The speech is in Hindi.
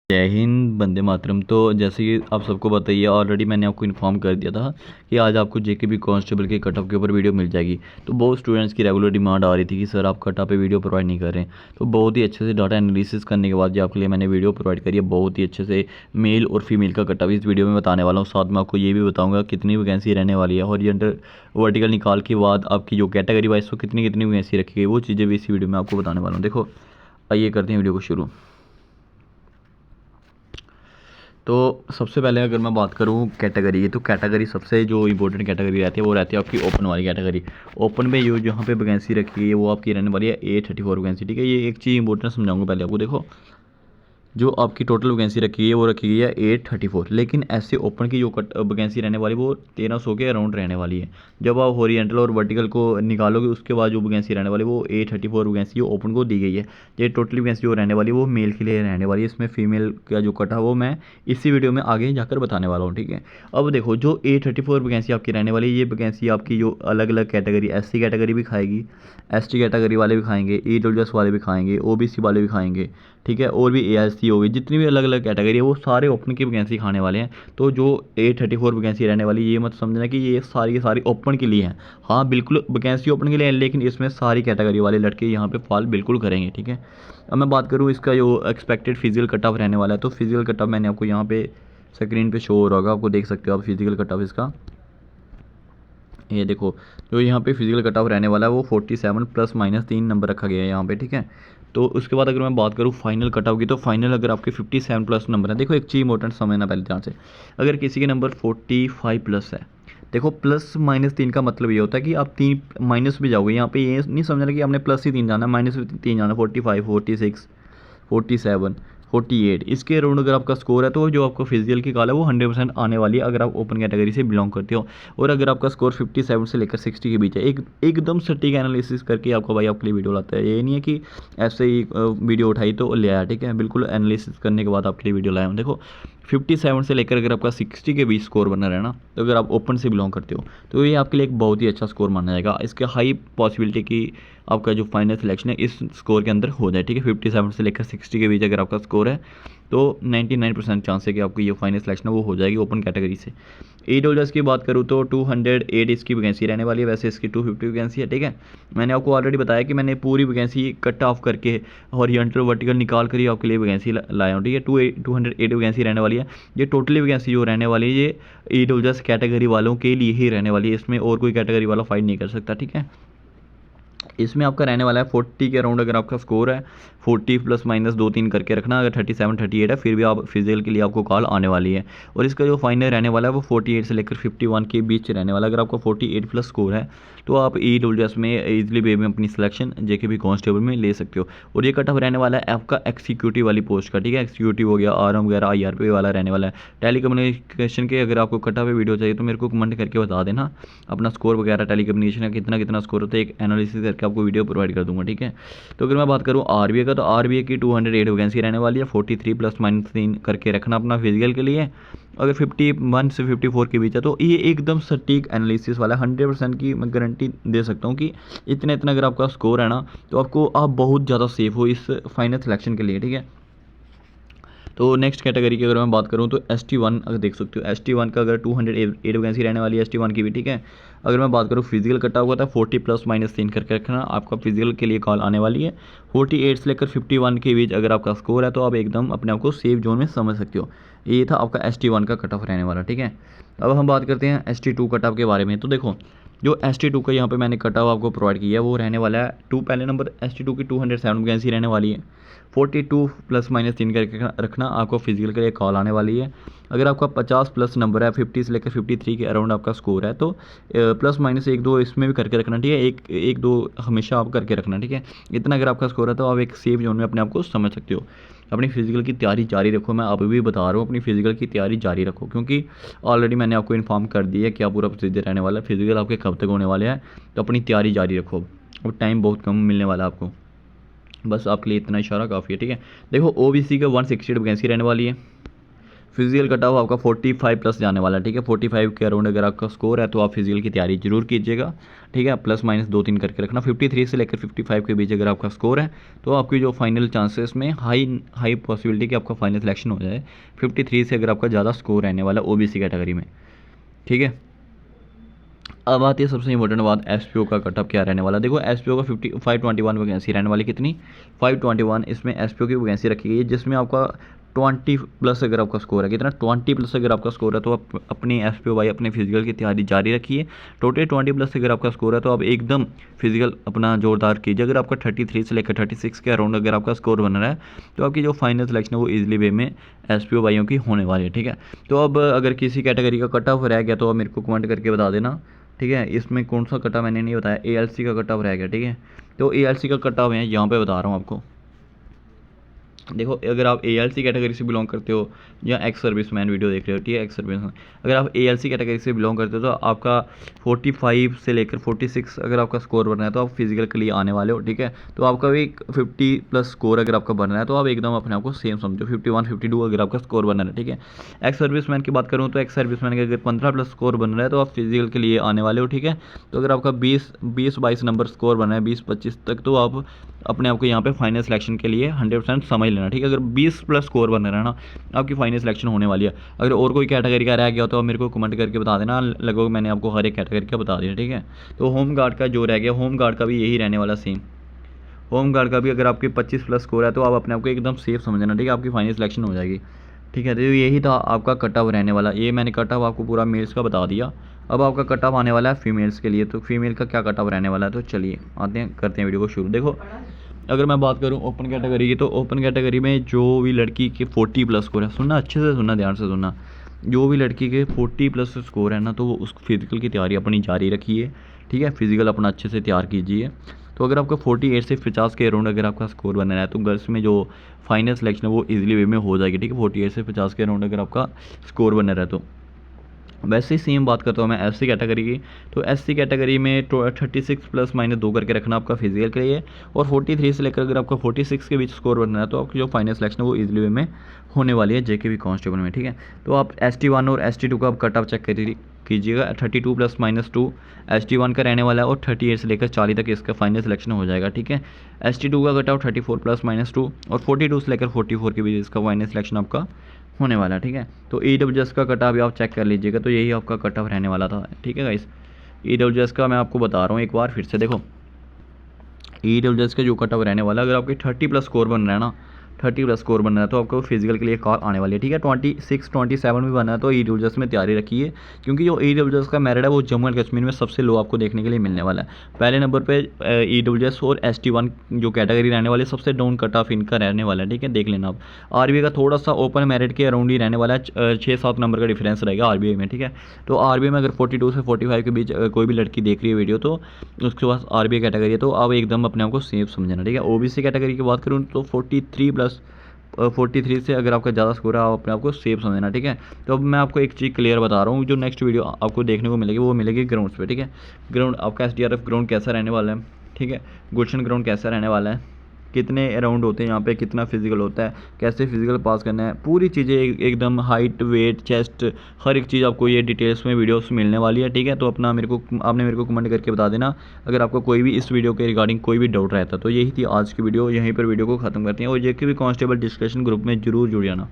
जय हिंद, वंदे मातरम। तो जैसे कि आप सबको बताइए, ऑलरेडी मैंने आपको इन्फॉर्म कर दिया था कि आज आपको जेकेबी कांस्टेबल के कट ऑफ के ऊपर वीडियो मिल जाएगी। तो बहुत स्टूडेंट्स की रेगुलर डिमांड आ रही थी कि सर आप कट ऑफ पे वीडियो प्रोवाइड नहीं कर रहे हैं। तो बहुत ही अच्छे से डाटा एनालिसिस करने के बाद जो आपके लिए मैंने वीडियो प्रोवाइड करी है, बहुत ही अच्छे से मेल और फीमेल का कट ऑफ इस वीडियो में बताने वाला हूँ। साथ में आपको ये भी बताऊँगा कितनी वैकेंसी रहने वाली है, हॉरिजॉन्टल वर्टिकल निकाल के बाद आपकी जो कैटेगरी वाइज को कितनी कितनी वैकेंसी रखी गई, वो चीज़ें भी इसी वीडियो में आपको बताने वाला हूँ। देखो, आइए करते हैं वीडियो को शुरू। तो सबसे पहले अगर मैं बात करूँ कैटेगरी की, तो कैटेगरी सबसे जो इंपॉर्टेंट कैटेगरी रहती है वो रहती है आपकी ओपन वाली कैटेगरी। ओपन में जो जहाँ पे वैकेंसी रखी है वो आपकी रहने वाली है A34 वैकेंसी। ठीक है, ये एक चीज़ इंपॉर्टेंट समझाऊंगा पहले आपको। देखो, जो आपकी टोटल वैकेंसी रखी है वो रखी गई है 834, लेकिन ऐसे ओपन की जो वैकेंसी रहने वाली वो 1300 के अराउंड रहने वाली है। जब आप हॉरिजॉन्टल और वर्टिकल को निकालोगे उसके बाद जो वैकेंसी रहने वाली वो 834 वैकेंसी ओपन को दी गई है। ये टोटली वैकेंसी जो रहने वाली है वो मेल के लिए रहने वाली है। इसमें फीमेल का जो कट है वो मैं इसी वीडियो में आगे जाकर बताने वाला हूँ। ठीक है, अब देखो, जो 834 वैकेंसी आपकी रहने वाली है, ये वैकेंसी आपकी जो अलग अलग कैटेगरी, SC कैटेगरी भी खाएगी, ST कैटेगरी वाले भी खाएंगे, EWS वाले भी खाएंगे, OBC वाले भी खाएंगे। ठीक है, और भी ASC हो गई, जितनी भी अलग अलग कैटेगरी है वो सारे ओपन की वैकेंसी खाने वाले हैं। तो जो 834 वैकेंसी रहने वाली, ये मत समझना कि ये सारी की सारी ओपन के लिए हैं। हाँ, बिल्कुल वैकेंसी ओपन के लिए है, लेकिन इसमें सारी कैटेगरी वाले लड़के यहाँ पे फॉल बिल्कुल करेंगे। ठीक है, अब मैं बात करूँ इसका जो एक्सपेक्टेड फिजिकल कट ऑफ रहने वाला है, तो फिजिकल कट ऑफ मैंने आपको यहाँ पे स्क्रीन पे शो हो रहा होगा, आपको देख सकते हो आप फिजिकल कट ऑफ इसका। ये देखो, जो यहाँ पे फिजिकल कट ऑफ रहने वाला है वो 47 ±3 नंबर रखा गया है यहाँ पे। ठीक है, तो उसके बाद अगर मैं बात करूँ फाइनल कट ऑफ की, तो फाइनल अगर आपके 57 प्लस नंबर है, देखो एक चीज़ इंपॉर्टेंट समझना पहले ध्यान से। अगर किसी के नंबर 45 प्लस है, देखो +-3 का मतलब ये होता है कि आप 3 माइनस भी जाओगे। यहाँ पे ये नहीं समझना कि आपने +3 जाना, -3 जाना। 45, 46, 47, 48 इसके अराउंड अगर आपका स्कोर है, तो जो आपका फिजिकल की कॉल है वो 100% आने वाली है अगर आप ओपन कैटेगरी से बिलोंग करते हो। और अगर आपका स्कोर 57 से लेकर 60 के बीच है, एकदम सटीक एनालिसिस करके आपका भाई आपके लिए वीडियो लाता है। ये नहीं है कि ऐसे ही वीडियो उठाई तो ले आया। ठीक है, बिल्कुल एनालिसिस करने के बाद आपके लिए वीडियो लाया हूँ। देखो, 57 से लेकर अगर आपका 60 के बीच स्कोर बना रहे ना, तो अगर आप ओपन से बिलोंग करते हो तो ये आपके लिए एक बहुत ही अच्छा स्कोर माना जाएगा। इसके हाई पॉसिबिलिटी की आपका जो फाइनल सिलेक्शन है इस स्कोर के अंदर हो जाए। ठीक है, 57 से लेकर 60 के बीच अगर आपका स्कोर है तो 99% चांस है कि आपकी ये फाइनल सिलेक्शन है वो हो जाएगी ओपन कैटेगरी से। EWS की बात करूँ तो 208 इसकी वैकेंसी रहने वाली है, वैसे इसकी 250 वैकेंसी है। ठीक है, मैंने आपको ऑलरेडी बताया कि मैंने पूरी वैकेंसी कट ऑफ करके हॉरिजॉन्टल वर्टिकल निकाल कर ही आपके लिए वैकेंसी लाया हूँ। ठीक है, 208 वैकेंसी रहने वाली है। ये टोटली वैकेंसी जो रहने वाली है ये EWS कैटेगरी वालों के लिए ही रहने वाली है, इसमें और कोई कैटेगरी वाला फाइट नहीं कर सकता। ठीक है, इसमें आपका रहने वाला है 40 के अराउंड अगर आपका स्कोर है, 40 ±2-3 करके रखना। अगर 37 38 है फिर भी आप फिजिकल के लिए आपको कॉल आने वाली है। और इसका जो फाइनल रहने वाला है वो 48 से लेकर 51 के बीच रहने वाला है। अगर आपका 48 प्लस स्कोर है तो आप EWS में ईजिली वे में अपनी सिलेक्शन जेकेबी कांस्टेबल में ले सकते हो। और ये कट ऑफ रहने वाला है आपका एक्सिक्यूटिव वाली पोस्ट का। ठीक है, एक्सिक्यूटिव हो गया, RM वगैरह, IRP वाला रहने वाला है। टेलीकम्युनिकेशन के अगर आपको कट ऑफ वीडियो चाहिए तो मेरे को कमेंट करके बता देना अपना स्कोर वगैरह, टेलीकम्युनिकेशन का कितना कितना स्कोर होता है, एक एनालिसिस करके आपको वीडियो प्रोवाइड कर दूंगा। ठीक है, तो अगर मैं बात करूँ RBA का, तो RBA की 208 वैकेंसी रहने वाली है। 43 ±3 करके रखना अपना फिजिकल के लिए। अगर 51 से 54 के बीच है तो ये एकदम सटीक एनालिसिस वाला 100% की मैं गारंटी दे सकता हूँ कि इतना इतना अगर आपका स्कोर है ना, तो आपको आप बहुत ज़्यादा सेफ हो इस फाइनल सिलेक्शन के लिए। ठीक है, तो नेक्स्ट कैटेगरी की अगर मैं बात करूँ तो ST1 अगर देख सकते हो, ST1 का अगर 208 वैकेंसी रहने वाली है ST1 की भी। ठीक है, अगर मैं बात करूँ फिजिकल कटा हुआ था 40 ±3 करके रखना, आपका फिजिकल के लिए कॉल आने वाली है। 48 से लेकर 51 के बीच अगर आपका स्कोर है तो आप एकदम अपने आप को सेफ जोन में समझ सकते हो। ये था आपका ST1 का कट ऑफ रहने वाला। ठीक है, अब हम बात करते हैं ST2 कट ऑफ के बारे में। तो देखो, जो ST2 का यहाँ पे मैंने कट ऑफ आपको प्रोवाइड किया है वो रहने वाला है पहले नंबर ST2 की 207 वैकेंसी रहने वाली है। 42 ±3 करके रखना, आपको फिजिकल के लिए कॉल आने वाली है। अगर आपका 50 प्लस नंबर है, 50 से लेकर 53 के अराउंड आपका स्कोर है, तो +-1-2 इसमें भी करके रखना। ठीक है, एक दो हमेशा आप करके रखना। ठीक है, इतना अगर आपका स्कोर है तो आप एक सेफ जोन में अपने आप को समझ सकते हो। अपनी फिजिकल की तैयारी जारी रखो, मैं अभी भी बता रहा हूँ अपनी फिजिकल की तैयारी जारी रखो, क्योंकि ऑलरेडी मैंने आपको इन्फॉर्म कर दिया है क्या पूरा प्रोसीजर रहने वाला है। फिजिकल आपके कब तक होने वाले हैं, तो अपनी तैयारी जारी रखो। अब टाइम बहुत कम मिलने वाला है आपको, बस आपके लिए इतना इशारा काफ़ी है। ठीक है, देखो OBC का 168 वैकेंसी रहने वाली है। फिजिकल कट ऑफ आपका 45 प्लस जाने वाला है, ठीक है। 45 के अराउंड अगर आपका स्कोर है तो आप फिजिकल की तैयारी जरूर कीजिएगा, ठीक है। प्लस माइनस 2-3 करके रखना। 53 से लेकर 55 के बीच अगर आपका स्कोर है तो आपकी जो फाइनल चांसेस में हाई पॉसिबिलिटी कि आपका फाइनल सिलेक्शन हो जाए 53 से अगर आपका ज़्यादा स्कोर रहने वाला ओबीसी कैटेगरी में, ठीक है। अब आती है सबसे इंपॉर्टेंट बात, एसपीओ का कटअप क्या रहने वाला। देखो एसपीओ का 521 वैकेंसी रहने वाली, कितनी 521 इसमें एसपीओ की वैकेंसी रखी गई है, जिसमें आपका 20 प्लस अगर आपका स्कोर है, कितना 20 प्लस अगर आपका स्कोर है तो आप अपनी एसपीओ भाई अपने फिजिकल की तैयारी जारी रखिए। टोटल 20 प्लस अगर आपका स्कोर है तो आप एकदम फिजिकल अपना जोरदार कीजिए। अगर आपका 33 से लेकर 36 के अराउंड अगर आपका स्कोर बन रहा है तो आपकी जो फाइनल सिलेक्शन है वो ईजिली वे में एसपीओ भाइयों की होने वाली है, ठीक है। तो अब अगर किसी कैटेगरी का कट ऑफ रह गया तो आप मेरे को कमेंट करके बता देना, ठीक है। इसमें कौन सा कट ऑफ मैंने नहीं बताया, एएलसी का कट ऑफ रह गया, ठीक है। तो एएलसी का कट ऑफ है यहाँ पे बता रहा हूँ आपको। देखो अगर आप एएलसी कैटेगरी से बिलोंग करते हो या एक्स सर्विसमैन वीडियो देख रहे हो, ठीक है, एक्स सर्विसमैन, अगर आप एएलसी कैटेगरी से बिलोंग करते हो तो आपका 45 से लेकर 46 अगर आपका स्कोर बनना है तो आप फिजिकल के लिए आने वाले हो, ठीक है। तो आपका भी 50 प्लस स्कोर अगर आपका बनना है तो आप एकदम अपने आप को सेम समझो, 51 52 अगर आपका स्कोर बनना है, ठीक है। एक्स सर्विसमैन की बात करूँ तो एक्स सर्विसमैन का अगर 15 प्लस स्कोर बन रहा है तो आप फिजिकल के लिए आने वाले हो, ठीक है। तो अगर आपका 20-22 नंबर स्कोर बना है 20-25 तक तो आप अपने आप को यहाँ पे फाइनल सिलेक्शन के लिए 100% समझ लेना, ठीक है। अगर 20 प्लस स्कोर बन रहा है ना आपकी फाइनल सिलेक्शन होने वाली है। अगर और कोई कैटेगरी का रह गया तो आप मेरे को कमेंट करके बता देना, लगभग मैंने आपको हर एक कैटेगरी का बता दिया, ठीक है। तो होम गार्ड का जो रह गया, होम गार्ड का भी यही रहने वाला सेम। होम गार्ड का भी अगर आपके 25 प्लस स्कोर है तो आप अपने आप को एकदम सेफ समझना, ठीक है, आपकी फाइनल सिलेक्शन हो जाएगी, ठीक है। तो यही था आपका कट ऑफ रहने वाला। ये मैंने कट ऑफ आपको पूरा मेल्स का बता दिया। अब आपका कट ऑफ आने वाला है फीमेल्स के लिए, तो फीमेल का क्या कट ऑफ रहने वाला है, तो चलिए आते हैं करते हैं वीडियो को शुरू। देखो अगर मैं बात करूं ओपन कैटेगरी की तो ओपन कैटेगरी में जो भी लड़की के 40 प्लस स्कोर है, सुनना अच्छे से, सुनना ध्यान से सुनना, जो भी लड़की के 40 प्लस स्कोर है ना तो वो उस फिजिकल की तैयारी अपनी जारी रखिए, ठीक है। फिजिकल अपना अच्छे से तैयार कीजिए। तो अगर आपका 48 से 50 के अराउंड अगर आपका स्कोर बन रहा है तो गर्ल्स में जो फाइनल सिलेक्शन है वो इजीली वे में हो जाएगी, ठीक है। 48 से 50 के अराउंड अगर आपका स्कोर बन रहा है तो वैसे ही सेम बात करता हूँ मैं एससी कैटेगरी की। तो एससी कैटेगरी में 36 प्लस माइनस 2 करके रखना आपका फिजिकल के लिए, और 43 से लेकर अगर आपका 46 के बीच स्कोर बनना है तो आपकी जो फाइनल सिलेक्शन है वो इजीली वे में होने वाली है जेके भी कांस्टेबल में, ठीक है। तो आप ST1 और ST2 का आप कट ऑफ चेक कीजिएगा। 32 प्लस माइनस 2 ST1 का रहने वाला है और 38 से लेकर 40 तक इसका फाइनल सिलेक्शन हो जाएगा, ठीक है। ST2 का कट ऑफ 34 प्लस माइनस 2 और 42 से लेकर 44 के बीच इसका फाइनल सिलेक्शन आपका होने वाला है, ठीक है। तो EWS का कट ऑफ भी आप चेक कर लीजिएगा, तो यही आपका कट ऑफ रहने वाला था, ठीक है गाइस। EWS का मैं आपको बता रहा हूँ एक बार फिर से। देखो EWS का जो कट ऑफ रहने वाला है, अगर आपके 30 प्लस स्कोर बन रहा है ना, 30 प्लस स्कोर बन रहा है तो आपको फिजिकल के लिए कॉल आने वाली है, ठीक है। 26 27 भी बना है तो EWS में तैयारी रखिए, क्योंकि जो EWS का मेरिट है वो जम्मू एंड कश्मीर में सबसे लो आपको देखने के लिए मिलने वाला है। पहले नंबर पे EWS और ST1 जो कैटेगरी रहने वाली है सबसे डाउन कट ऑफ इनका रहने वाला है, ठीक है, देख लेना आप। RBI का थोड़ा सा ओपन मेरिट के अराउंड ही रहने वाला है, 6-7 नंबर का डिफरेंस रहेगा RBI में, ठीक है। तो RBI में अगर 42 से 45 के बीच कोई भी लड़की देख रही है वीडियो तो उसके पास RBI कैटेगरी है, तो आप एकदम अपने आप को सेफ समझना, ठीक है। OBC कैटेगरी की बात करूँ तो 43 से अगर आपका ज़्यादा स्कोर है आप अपने आप को सेफ समझना, ठीक है। तो अब मैं आपको एक चीज़ क्लियर बता रहा हूँ, जो नेक्स्ट वीडियो आपको देखने को मिलेगी वो मिलेगी ग्राउंड्स पे, ठीक है। ग्राउंड आपका SDRF ग्राउंड कैसा रहने वाला है, ठीक है। गुलशन ग्राउंड कैसा रहने वाला है, कितने अराउंड होते हैं यहाँ पे, कितना फिजिकल होता है, कैसे फिजिकल पास करना है, पूरी चीज़ें एकदम हाइट वेट चेस्ट हर एक चीज़ आपको ये डिटेल्स में वीडियोस मिलने वाली है, ठीक है। तो अपना आपने मेरे को कमेंट करके बता देना अगर आपको कोई भी इस वीडियो के रिगार्डिंग कोई भी डाउट रहता। तो यही थी आज की वीडियो, यहीं पर वीडियो को ख़त्म करते हैं, और जेके भी कांस्टेबल डिस्कशन ग्रुप में जरूर जुड़ जाना।